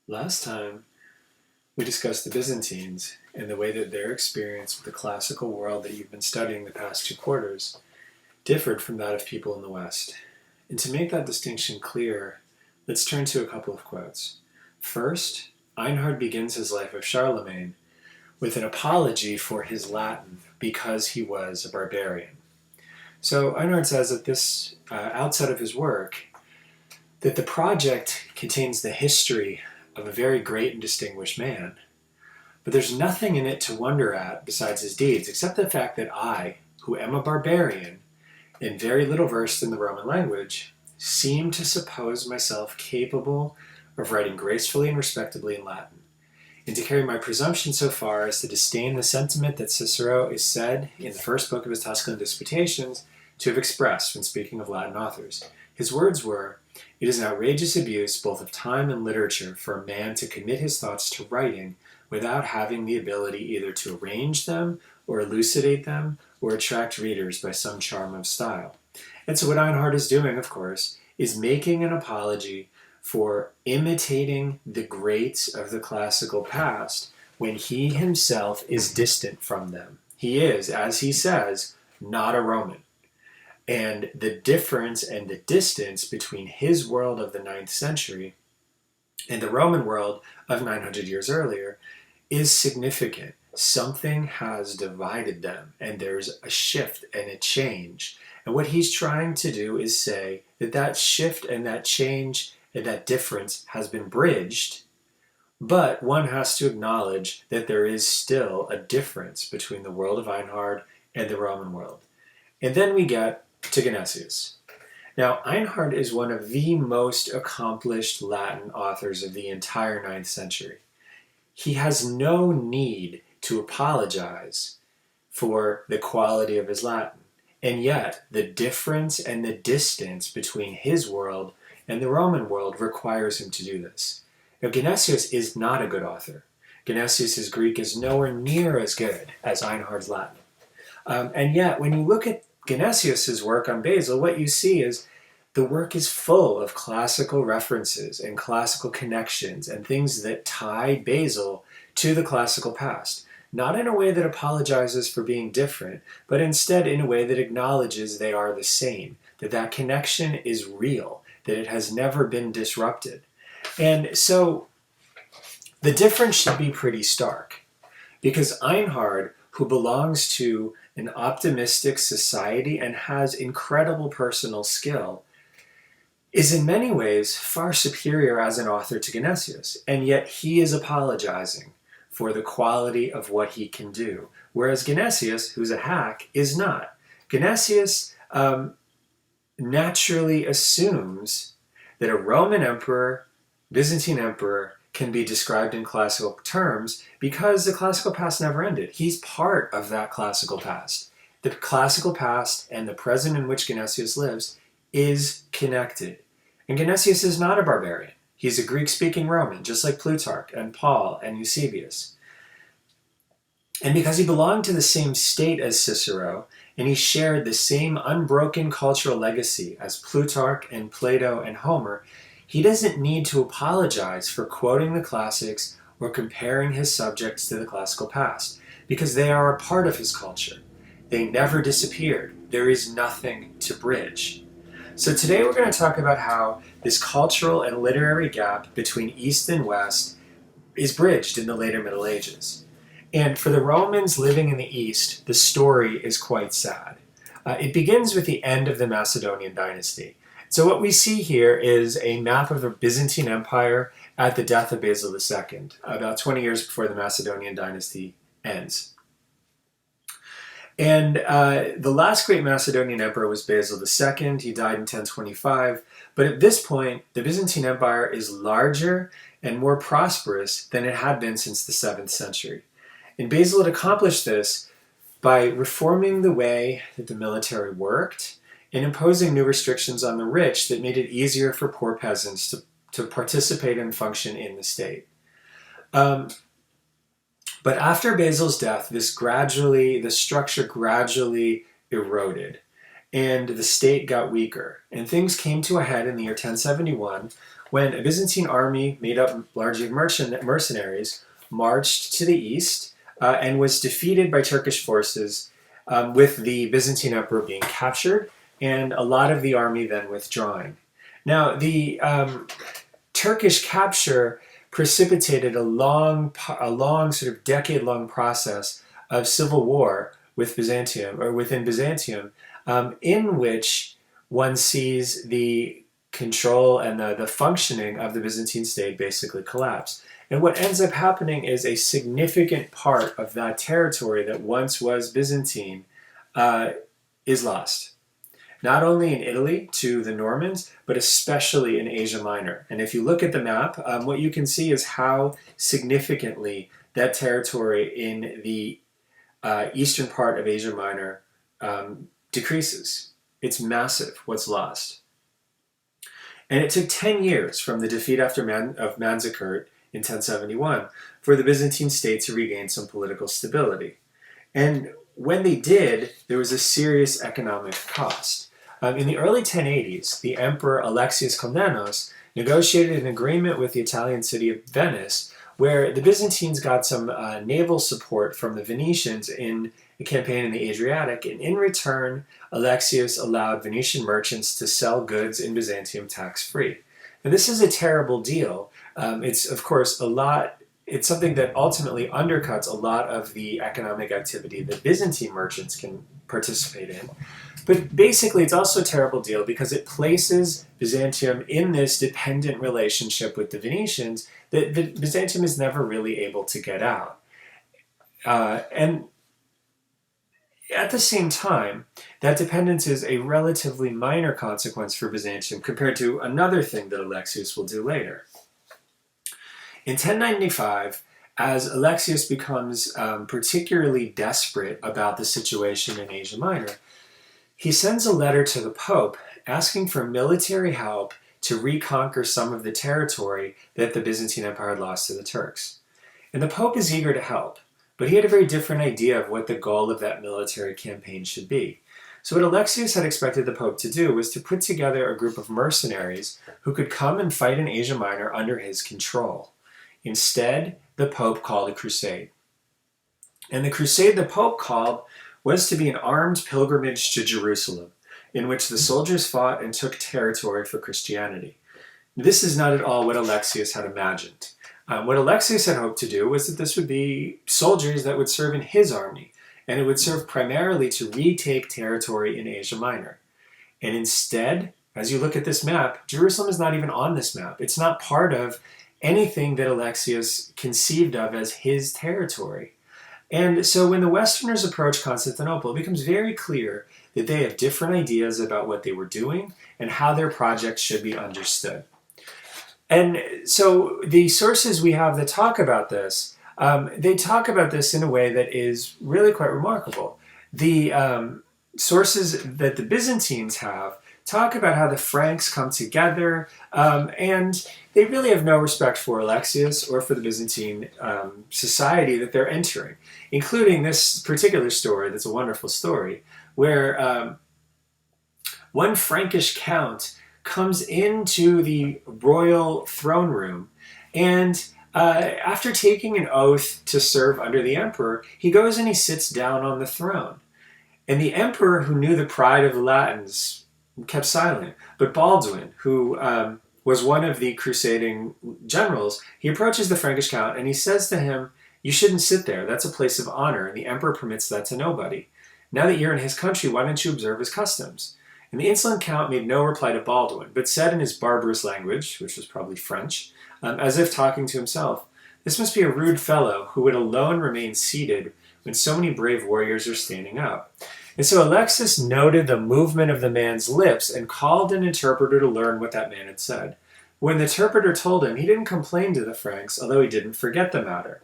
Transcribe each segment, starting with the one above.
Last time, we discussed the Byzantines and the way that their experience with the classical world that you've been studying the past 2 quarters differed from that of people in the West. And to make that distinction clear, let's turn to a couple of quotes. First, Einhard begins his life of Charlemagne with an apology for his Latin because he was a barbarian. So Einhard says at this outset of his work that the project contains the history of a very great and distinguished man, but there's nothing in it to wonder at besides his deeds, except the fact that I, who am a barbarian and very little versed in the Roman language, seem to suppose myself capable of writing gracefully and respectably in Latin, and to carry my presumption so far as to disdain the sentiment that Cicero is said in the first book of his Tusculan Disputations to have expressed when speaking of Latin authors. His words were, "It is an outrageous abuse both of time and literature for a man to commit his thoughts to writing without having the ability either to arrange them or elucidate them or attract readers by some charm of style." And so what Einhard is doing, of course, is making an apology for imitating the greats of the classical past when he himself is distant from them. He is, as he says, not a Roman. And the difference and the distance between his world of the 9th century and the Roman world of 900 years earlier is significant. Something has divided them, and there's a shift and a change. And what he's trying to do is say that that shift and that change and that difference has been bridged, but one has to acknowledge that there is still a difference between the world of Einhard and the Roman world. And then we get to Genesius. Now, Einhard is one of the most accomplished Latin authors of the entire 9th century. He has no need to apologize for the quality of his Latin, and yet the difference and the distance between his world and the Roman world requires him to do this. Now, Genesius is not a good author. Genesius' Greek is nowhere near as good as Einhard's Latin. And yet, when you look at Genesius' work on Basil, what you see is the work is full of classical references and classical connections and things that tie Basil to the classical past. Not in a way that apologizes for being different, but instead in a way that acknowledges they are the same, that that connection is real, that it has never been disrupted. And so the difference should be pretty stark, because Einhard, who belongs to an optimistic society and has incredible personal skill, is in many ways far superior as an author to Genesius, and yet he is apologizing for the quality of what he can do, whereas Genesius, who's a hack, is not. Genesius naturally assumes that a Roman emperor, Byzantine emperor, can be described in classical terms because the classical past never ended. He's part of that classical past. The classical past and the present in which Genesius lives is connected. And Genesius is not a barbarian. He's a Greek-speaking Roman, just like Plutarch and Paul and Eusebius. And because he belonged to the same state as Cicero, and he shared the same unbroken cultural legacy as Plutarch and Plato and Homer, he doesn't need to apologize for quoting the classics or comparing his subjects to the classical past, because they are a part of his culture. They never disappeared. There is nothing to bridge. So today we're going to talk about how this cultural and literary gap between East and West is bridged in the later Middle Ages. And for the Romans living in the East, the story is quite sad. It begins with the end of the Macedonian dynasty. So what we see here is a map of the Byzantine Empire at the death of Basil II, about 20 years before the Macedonian dynasty ends. And the last great Macedonian emperor was Basil II. He died in 1025. But at this point, the Byzantine Empire is larger and more prosperous than it had been since the 7th century. And Basil had accomplished this by reforming the way that the military worked and imposing new restrictions on the rich that made it easier for poor peasants to participate and function in the state. But after Basil's death, the structure gradually eroded, and the state got weaker. And things came to a head in the year 1071 when a Byzantine army made up largely of mercenaries marched to the east and was defeated by Turkish forces, with the Byzantine emperor being captured and a lot of the army then withdrawing. Now, the Turkish capture precipitated a long sort of decade-long process of civil war with Byzantium, or within Byzantium, in which one sees the control and the functioning of the Byzantine state basically collapse. And what ends up happening is a significant part of that territory that once was Byzantine is lost. Not only in Italy to the Normans, but especially in Asia Minor. And if you look at the map, what you can see is how significantly that territory in the eastern part of Asia Minor decreases. It's massive what's lost. And it took 10 years from the defeat of Manzikert in 1071 for the Byzantine state to regain some political stability. And when they did, there was a serious economic cost. In the early 1080s, the Emperor Alexius Komnenos negotiated an agreement with the Italian city of Venice, where the Byzantines got some naval support from the Venetians in a campaign in the Adriatic, and in return, Alexius allowed Venetian merchants to sell goods in Byzantium tax-free. And this is a terrible deal. It's, of course, it's something that ultimately undercuts a lot of the economic activity that Byzantine merchants can participate in. But basically, it's also a terrible deal because it places Byzantium in this dependent relationship with the Venetians that Byzantium is never really able to get out. And at the same time, that dependence is a relatively minor consequence for Byzantium compared to another thing that Alexius will do later. In 1095, as Alexius becomes particularly desperate about the situation in Asia Minor, he sends a letter to the Pope asking for military help to reconquer some of the territory that the Byzantine Empire had lost to the Turks. And the Pope is eager to help, but he had a very different idea of what the goal of that military campaign should be. So what Alexius had expected the Pope to do was to put together a group of mercenaries who could come and fight in Asia Minor under his control. Instead, the Pope called a crusade. And the crusade the Pope called was to be an armed pilgrimage to Jerusalem, in which the soldiers fought and took territory for Christianity. This is not at all what Alexius had imagined. What Alexius had hoped to do was that this would be soldiers that would serve in his army, and it would serve primarily to retake territory in Asia Minor. And instead, as you look at this map, Jerusalem is not even on this map. It's not part of anything that Alexius conceived of as his territory. And so when the Westerners approach Constantinople, it becomes very clear that they have different ideas about what they were doing and how their project should be understood. And so the sources we have that talk about this, they talk about this in a way that is really quite remarkable. The sources that the Byzantines have talk about how the Franks come together, and they really have no respect for Alexius or for the Byzantine society that they're entering, including this particular story that's a wonderful story, where one Frankish count comes into the royal throne room, and after taking an oath to serve under the emperor, he goes and he sits down on the throne. And the emperor, who knew the pride of the Latins, kept silent. But Baldwin, who was one of the crusading generals, he approaches the Frankish count and he says to him, "You shouldn't sit there. That's a place of honor, and the emperor permits that to nobody. Now that you're in his country, why don't you observe his customs?" And the insolent count made no reply to Baldwin, but said in his barbarous language, which was probably French, as if talking to himself, "This must be a rude fellow who would alone remain seated when so many brave warriors are standing up." And so Alexius noted the movement of the man's lips and called an interpreter to learn what that man had said. When the interpreter told him, he didn't complain to the Franks, although he didn't forget the matter.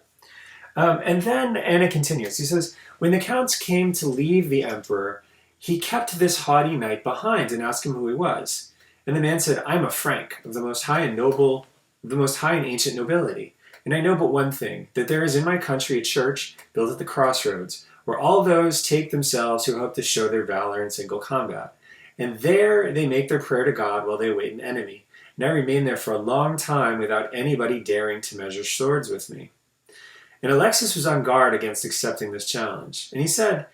And then Anna continues. He says, "When the counts came to leave the emperor, he kept this haughty knight behind and asked him who he was. And the man said, 'I am a Frank, of the most high and ancient nobility. And I know but one thing, that there is in my country a church built at the crossroads, where all those take themselves who hope to show their valor in single combat. And there they make their prayer to God while they await an enemy. and I remained there for a long time without anybody daring to measure swords with me. And Alexius was on guard against accepting this challenge. And he said,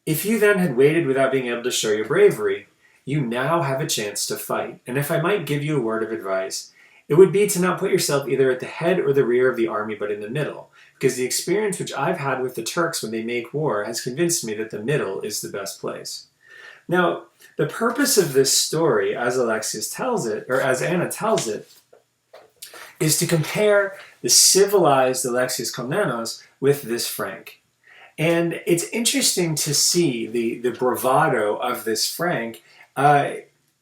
if you then had waited without being able to show your bravery, you now have a chance to fight. And if I might give you a word of advice, it would be to not put yourself either at the head or the rear of the army, but in the middle. Because the experience which I've had with the Turks when they make war has convinced me that the middle is the best place. Now, the purpose of this story, as Alexius tells it, or as Anna tells it, is to compare the civilized Alexius Komnenos with this Frank. And it's interesting to see the bravado of this Frank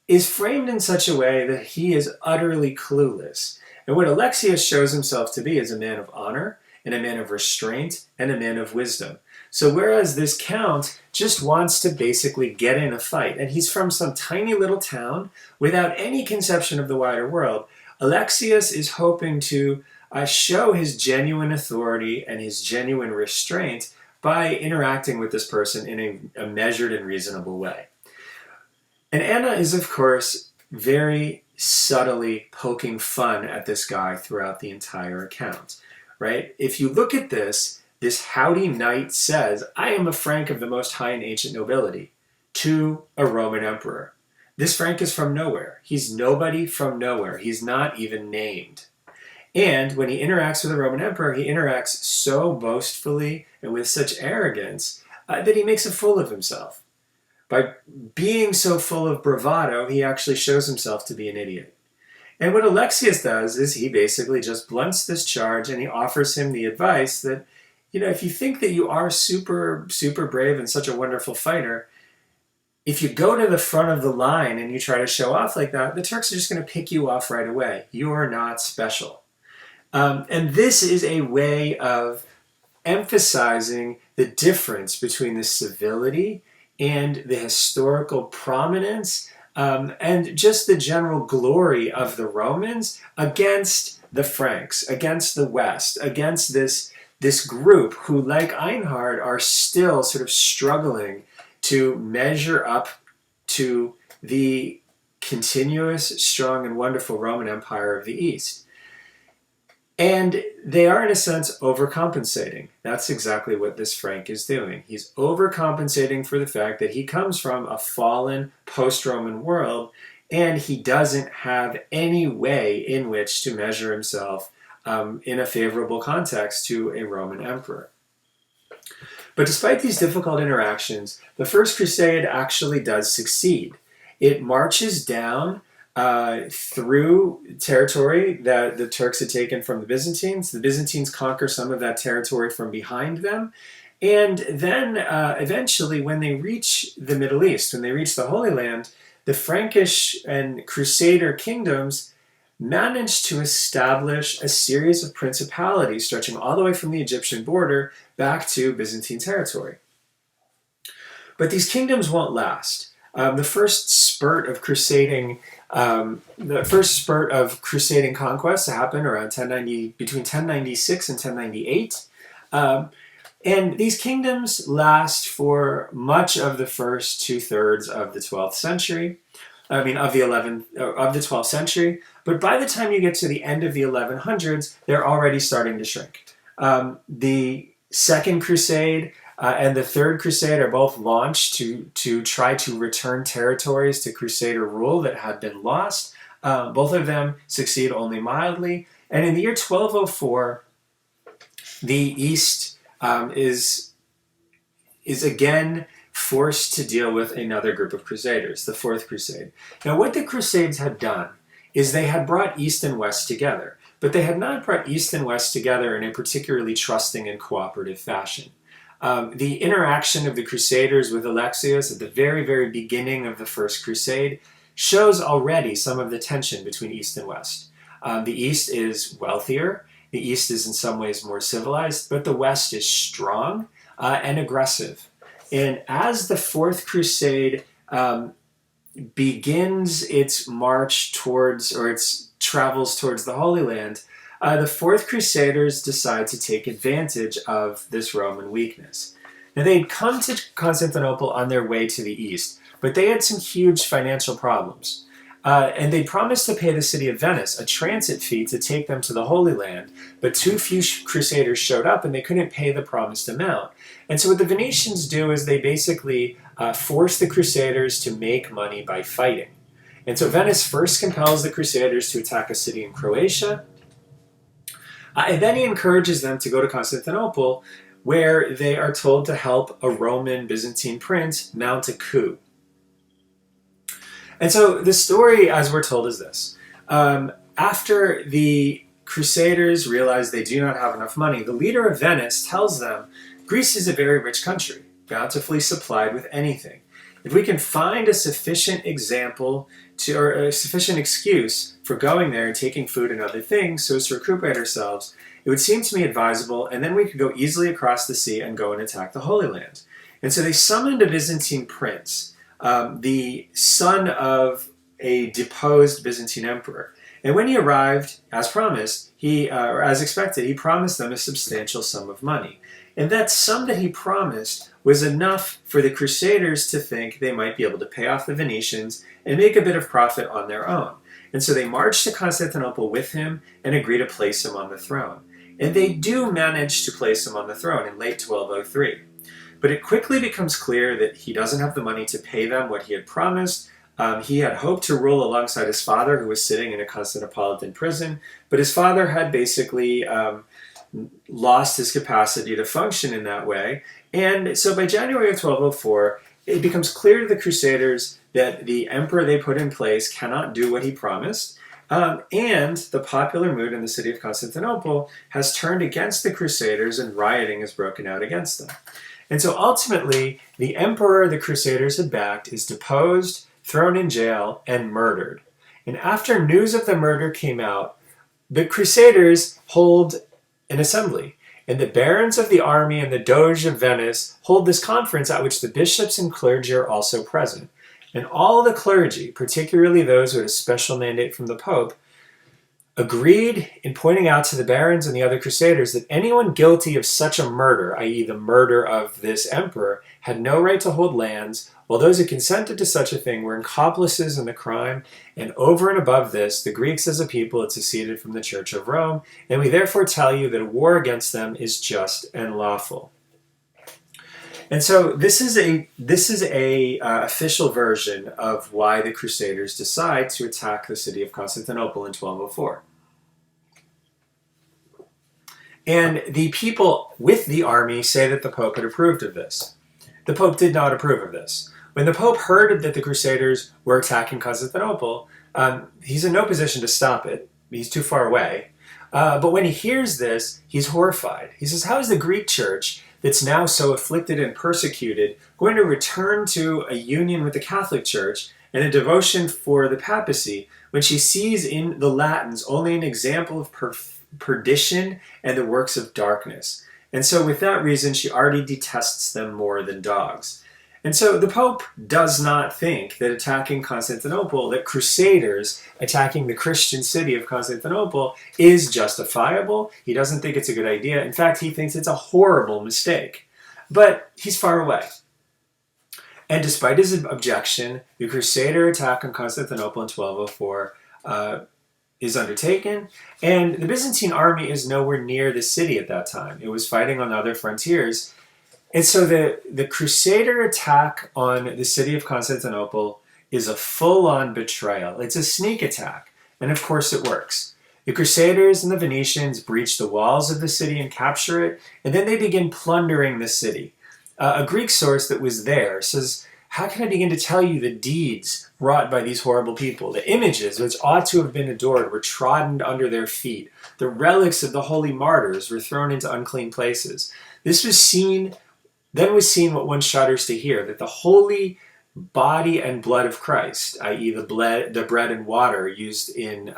is framed in such a way that he is utterly clueless. And what Alexius shows himself to be is a man of honor, and a man of restraint, and a man of wisdom. So whereas this count just wants to basically get in a fight, and he's from some tiny little town without any conception of the wider world, Alexius is hoping to show his genuine authority and his genuine restraint by interacting with this person in a measured and reasonable way. And Anna is, of course, very subtly poking fun at this guy throughout the entire account, right? If you look at this howdy knight says, I am a Frank of the most high and ancient nobility, to a Roman emperor. This Frank is from nowhere. He's nobody from nowhere. He's not even named. And when he interacts with the Roman emperor, he interacts so boastfully and with such arrogance that he makes a fool of himself. By being so full of bravado, he actually shows himself to be an idiot. And what Alexius does is he basically just blunts this charge, and he offers him the advice that, if you think that you are super, super brave and such a wonderful fighter, if you go to the front of the line and you try to show off like that, the Turks are just going to pick you off right away. You're not special. And this is a way of emphasizing the difference between the civility and the historical prominence and just the general glory of the Romans against the Franks, against the West, against this group who, like Einhard, are still sort of struggling to measure up to the continuous, strong, and wonderful Roman Empire of the East. And they are, in a sense, overcompensating. That's exactly what this Frank is doing. He's overcompensating for the fact that he comes from a fallen post-Roman world, and he doesn't have any way in which to measure himself in a favorable context to a Roman emperor. But despite these difficult interactions, the First Crusade actually does succeed. It marches down through territory that the Turks had taken from the Byzantines. The Byzantines conquer some of that territory from behind them. And then eventually, when they reach the Middle East, when they reach the Holy Land, the Frankish and Crusader kingdoms managed to establish a series of principalities stretching all the way from the Egyptian border back to Byzantine territory. But these kingdoms won't last. The first spurt of crusading conquest happened around between 1096 and 1098. And these kingdoms last for much of the first 2/3 of the 12th century. Of the 12th century. But by the time you get to the end of the 1100s, they're already starting to shrink. The Second Crusade and the Third Crusade are both launched to try to return territories to Crusader rule that had been lost. Both of them succeed only mildly. And in the year 1204, the East is again forced to deal with another group of crusaders, the Fourth Crusade. Now, what the Crusades had done is they had brought East and West together, but they had not brought East and West together in a particularly trusting and cooperative fashion. The interaction of the Crusaders with Alexius at the very, very beginning of the First Crusade shows already some of the tension between East and West. The East is wealthier, the East is in some ways more civilized, but the West is strong and aggressive. And as the Fourth Crusade begins its march towards, or its travels towards the Holy Land, the Fourth Crusaders decide to take advantage of this Roman weakness. Now, they'd come to Constantinople on their way to the east, but they had some huge financial problems. And they promised to pay the city of Venice a transit fee to take them to the Holy Land, but too few crusaders showed up and they couldn't pay the promised amount. And so what the Venetians do is they basically force the crusaders to make money by fighting. And so Venice first compels the crusaders to attack a city in Croatia, and then he encourages them to go to Constantinople, where they are told to help a Roman Byzantine prince mount a coup. And so the story, as we're told, is this. After the Crusaders realize they do not have enough money, the leader of Venice tells them, Greece is a very rich country, bountifully supplied with anything. If we can find a sufficient example or a sufficient excuse for going there and taking food and other things so as to recuperate ourselves, it would seem to me advisable, and then we could go easily across the sea and go and attack the Holy Land. And so they summoned a Byzantine prince, the son of a deposed Byzantine emperor. And when he arrived, as promised, or as expected, he promised them a substantial sum of money. And that sum that he promised was enough for the Crusaders to think they might be able to pay off the Venetians and make a bit of profit on their own. And so they marched to Constantinople with him and agreed to place him on the throne. And they do manage to place him on the throne in late 1203. But it quickly becomes clear that he doesn't have the money to pay them what he had promised. He had hoped to rule alongside his father, who was sitting in a Constantinopolitan prison, but his father had basically lost his capacity to function in that way. And so by January of 1204, it becomes clear to the Crusaders that the emperor they put in place cannot do what he promised. And the popular mood in the city of Constantinople has turned against the Crusaders, and rioting has broken out against them. And so ultimately, the emperor the Crusaders had backed is deposed, thrown in jail, and murdered. And after news of the murder came out, the Crusaders hold an assembly. And the barons of the army and the Doge of Venice hold this conference at which the bishops and clergy are also present. And all the clergy, particularly those who had a special mandate from the Pope, agreed in pointing out to the barons and the other crusaders that anyone guilty of such a murder, i.e. the murder of this emperor, had no right to hold lands, while those who consented to such a thing were accomplices in the crime. And over and above this, the Greeks as a people had seceded from the Church of Rome, and we therefore tell you that a war against them is just and lawful. And so this is a official version of why the Crusaders decide to attack the city of Constantinople in 1204. And the people with the army say that the Pope had approved of this. The Pope did not approve of this. When the Pope heard that the Crusaders were attacking Constantinople, he's in no position to stop it. He's too far away. But when he hears this, he's horrified. He says, how is the Greek church, that's now so afflicted and persecuted, going to return to a union with the Catholic Church and a devotion for the papacy when she sees in the Latins only an example of perdition and the works of darkness? And so with that reason, she already detests them more than dogs. And so the Pope does not think that attacking Constantinople, that Crusaders attacking the Christian city of Constantinople is justifiable. He doesn't think it's a good idea. In fact, he thinks it's a horrible mistake. But he's far away. And despite his objection, the Crusader attack on Constantinople in 1204 is undertaken, and the Byzantine army is nowhere near the city at that time. It was fighting on other frontiers. And so the Crusader attack on the city of Constantinople is a full-on betrayal. It's a sneak attack. And of course it works. The Crusaders and the Venetians breach the walls of the city and capture it, and then they begin plundering the city. A Greek source that was there says, how can I begin to tell you the deeds wrought by these horrible people? The images which ought to have been adored were trodden under their feet. The relics of the holy martyrs were thrown into unclean places. Then was seen what one shudders to hear, that the holy body and blood of Christ, i.e. the bread and water used in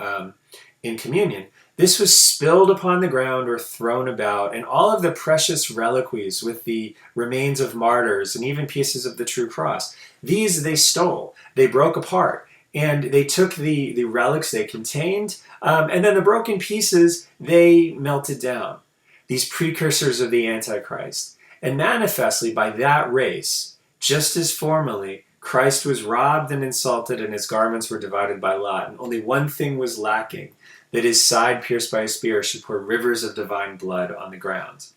communion, this was spilled upon the ground or thrown about, and all of the precious reliquaries with the remains of martyrs and even pieces of the true cross, these they stole. They broke apart, and they took the relics they contained, and then the broken pieces they melted down, these precursors of the Antichrist. And manifestly, by that race, just as formerly, Christ was robbed and insulted, and his garments were divided by lot, and only one thing was lacking, that his side pierced by a spear should pour rivers of divine blood on the ground.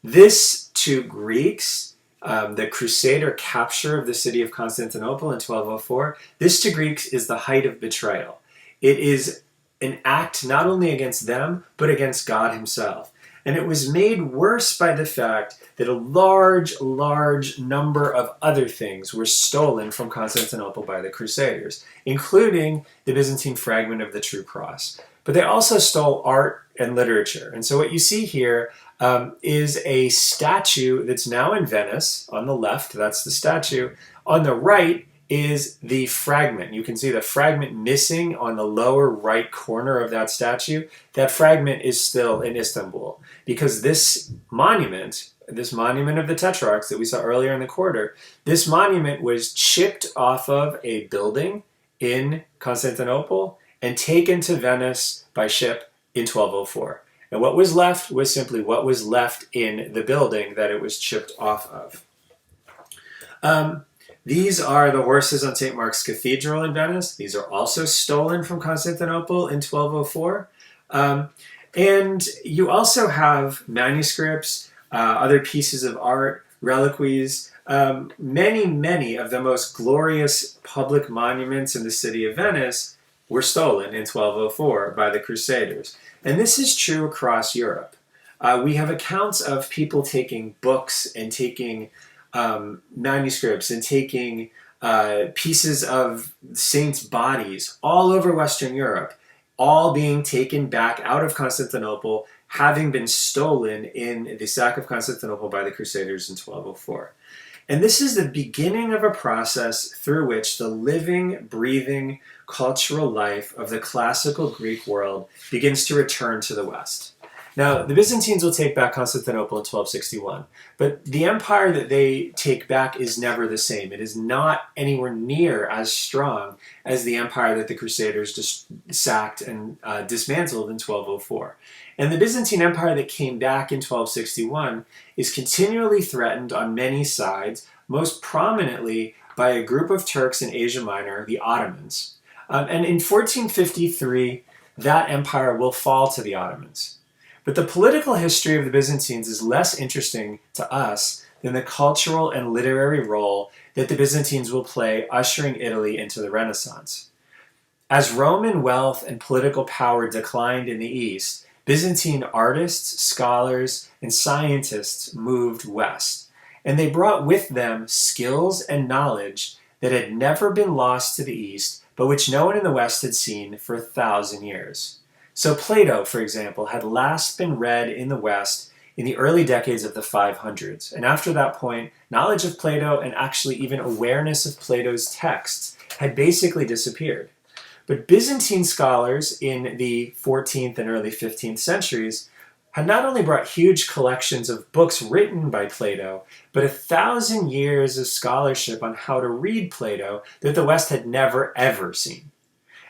This, to Greeks, the Crusader capture of the city of Constantinople in 1204, this to Greeks is the height of betrayal. It is an act not only against them, but against God himself. And it was made worse by the fact that a large number of other things were stolen from Constantinople by the Crusaders, including the Byzantine fragment of the True Cross. But they also stole art and literature. And so what you see here is a statue that's now in Venice. On the left, that's the statue. On the right is the fragment. You can see the fragment missing on the lower right corner of that statue. That fragment is still in Istanbul because this monument of the Tetrarchs that we saw earlier in the quarter, this monument was chipped off of a building in Constantinople and taken to Venice by ship in 1204. And what was left was simply what was left in the building that it was chipped off of. These are the horses on St. Mark's Cathedral in Venice. These are also stolen from Constantinople in 1204. And you also have manuscripts, other pieces of art, reliquaries. Many of the most glorious public monuments in the city of Venice were stolen in 1204 by the Crusaders. And this is true across Europe. We have accounts of people taking books and taking manuscripts and taking pieces of saints' bodies all over Western Europe, all being taken back out of Constantinople, having been stolen in the sack of Constantinople by the Crusaders in 1204. And this is the beginning of a process through which the living, breathing, cultural life of the classical Greek world begins to return to the West. Now, the Byzantines will take back Constantinople in 1261, but the empire that they take back is never the same. It is not anywhere near as strong as the empire that the Crusaders just sacked and dismantled in 1204. And the Byzantine Empire that came back in 1261 is continually threatened on many sides, most prominently by a group of Turks in Asia Minor, the Ottomans. And in 1453, that empire will fall to the Ottomans. But the political history of the Byzantines is less interesting to us than the cultural and literary role that the Byzantines will play ushering Italy into the Renaissance. As Roman wealth and political power declined in the East, Byzantine artists, scholars, and scientists moved west, and they brought with them skills and knowledge that had never been lost to the East, but which no one in the West had seen for 1,000 years. So Plato, for example, had last been read in the West in the early decades of the 500s, and after that point, knowledge of Plato and actually even awareness of Plato's texts had basically disappeared. But Byzantine scholars in the 14th and early 15th centuries had not only brought huge collections of books written by Plato, but 1,000 years of scholarship on how to read Plato that the West had never, ever seen.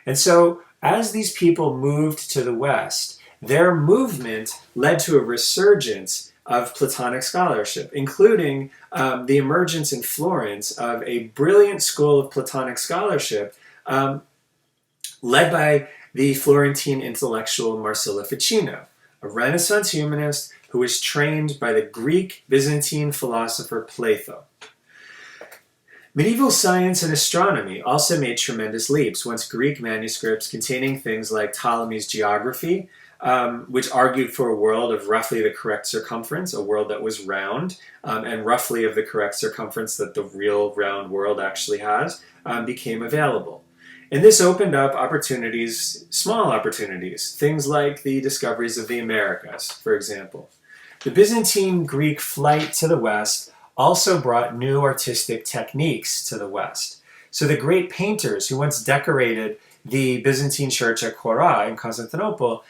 And so, as these people moved to the West, their movement led to a resurgence of Platonic scholarship, including the emergence in Florence of a brilliant school of Platonic scholarship led by the Florentine intellectual Marsilio Ficino, a Renaissance humanist who was trained by the Greek Byzantine philosopher Plato. Medieval science and astronomy also made tremendous leaps once Greek manuscripts containing things like Ptolemy's Geography, which argued for a world of roughly the correct circumference, a world that was round, and roughly of the correct circumference that the real round world actually has, became available. And this opened up opportunities, small opportunities, things like the discoveries of the Americas, for example. The Byzantine Greek flight to the West also brought new artistic techniques to the West. So the great painters who once decorated the Byzantine church at Kora in Constantinople,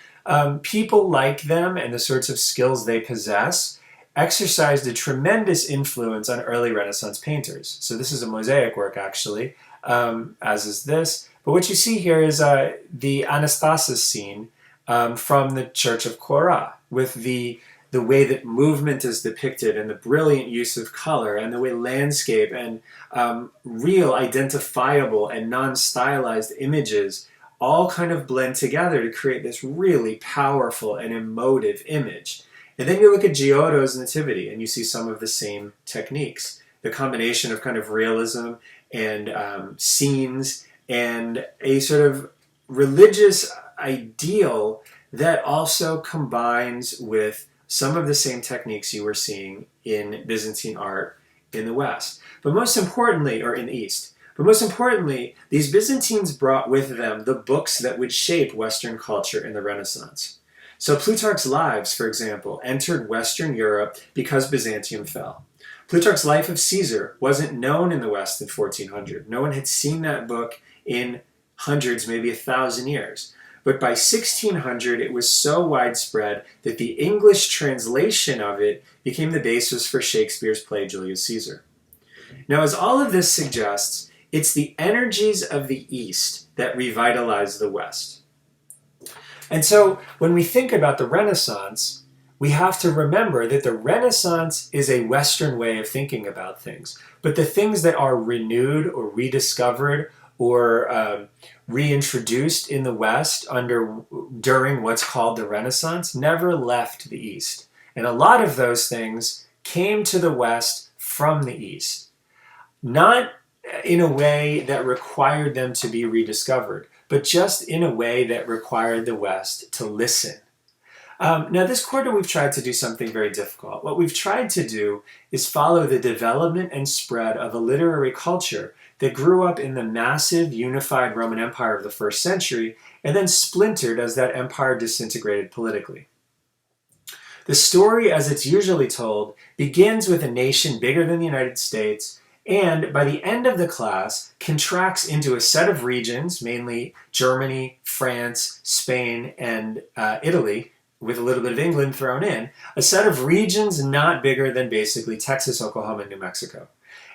people like them and the sorts of skills they possess exercised a tremendous influence on early Renaissance painters. So this is a mosaic work, actually, as is this. But what you see here is the Anastasis scene from the church of Kora, with the the way that movement is depicted and the brilliant use of color and the way landscape and real identifiable and non-stylized images all kind of blend together to create this really powerful and emotive image. And then you look at Giotto's Nativity and you see some of the same techniques. The combination of kind of realism and scenes and a sort of religious ideal that also combines with some of the same techniques you were seeing in Byzantine art in the West. But most importantly, or in the East, but most importantly, these Byzantines brought with them the books that would shape Western culture in the Renaissance. So Plutarch's Lives, for example, entered Western Europe because Byzantium fell. Plutarch's Life of Caesar wasn't known in the West in 1400. No one had seen that book in hundreds, maybe 1,000 years. But by 1600, it was so widespread that the English translation of it became the basis for Shakespeare's play Julius Caesar. Now, as all of this suggests, it's the energies of the East that revitalize the West. And so when we think about the Renaissance, we have to remember that the Renaissance is a Western way of thinking about things. But the things that are renewed or rediscovered or reintroduced in the West during what's called the Renaissance never left the East. And a lot of those things came to the West from the East. Not in a way that required them to be rediscovered, but just in a way that required the West to listen. Now, this quarter we've tried to do something very difficult. What we've tried to do is follow the development and spread of a literary culture that grew up in the massive unified Roman Empire of the first century and then splintered as that empire disintegrated politically. The story, as it's usually told, begins with a nation bigger than the United States and, by the end of the class, contracts into a set of regions, mainly Germany, France, Spain, and Italy, with a little bit of England thrown in, a set of regions not bigger than basically Texas, Oklahoma, and New Mexico.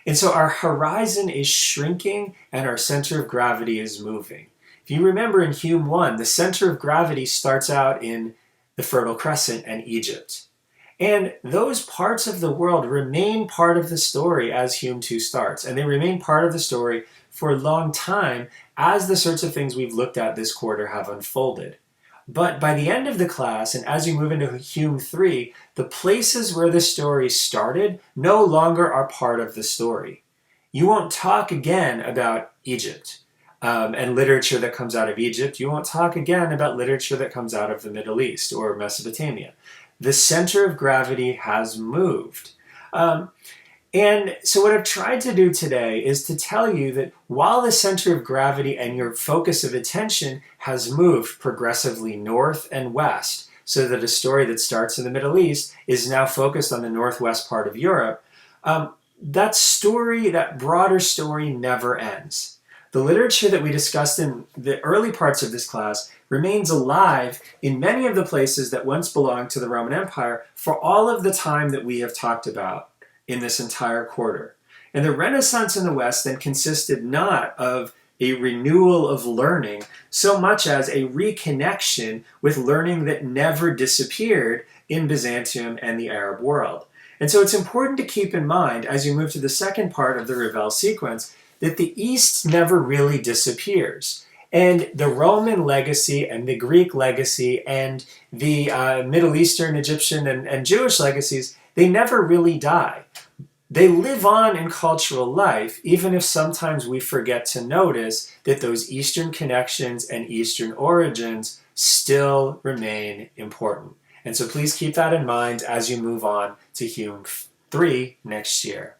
And so our horizon is shrinking and our center of gravity is moving. If you remember in Hume 1, the center of gravity starts out in the Fertile Crescent and Egypt. And those parts of the world remain part of the story as Hume 2 starts. And they remain part of the story for a long time as the sorts of things we've looked at this quarter have unfolded. But by the end of the class, and as you move into Hume 3, the places where the story started no longer are part of the story. You won't talk again about Egypt and literature that comes out of Egypt. You won't talk again about literature that comes out of the Middle East or Mesopotamia. The center of gravity has moved. And so what I've tried to do today is to tell you that while the center of gravity and your focus of attention has moved progressively north and west, so that a story that starts in the Middle East is now focused on the northwest part of Europe, that story, that broader story, never ends. The literature that we discussed in the early parts of this class remains alive in many of the places that once belonged to the Roman Empire for all of the time that we have talked about in this entire quarter. And the Renaissance in the West then consisted not of a renewal of learning so much as a reconnection with learning that never disappeared in Byzantium and the Arab world. And so it's important to keep in mind as you move to the second part of the Revel sequence that the East never really disappears. And the Roman legacy and the Greek legacy and the Middle Eastern, Egyptian, and Jewish legacies, they never really die. They live on in cultural life, even if sometimes we forget to notice that those Eastern connections and Eastern origins still remain important. And so please keep that in mind as you move on to Hume 3 next year.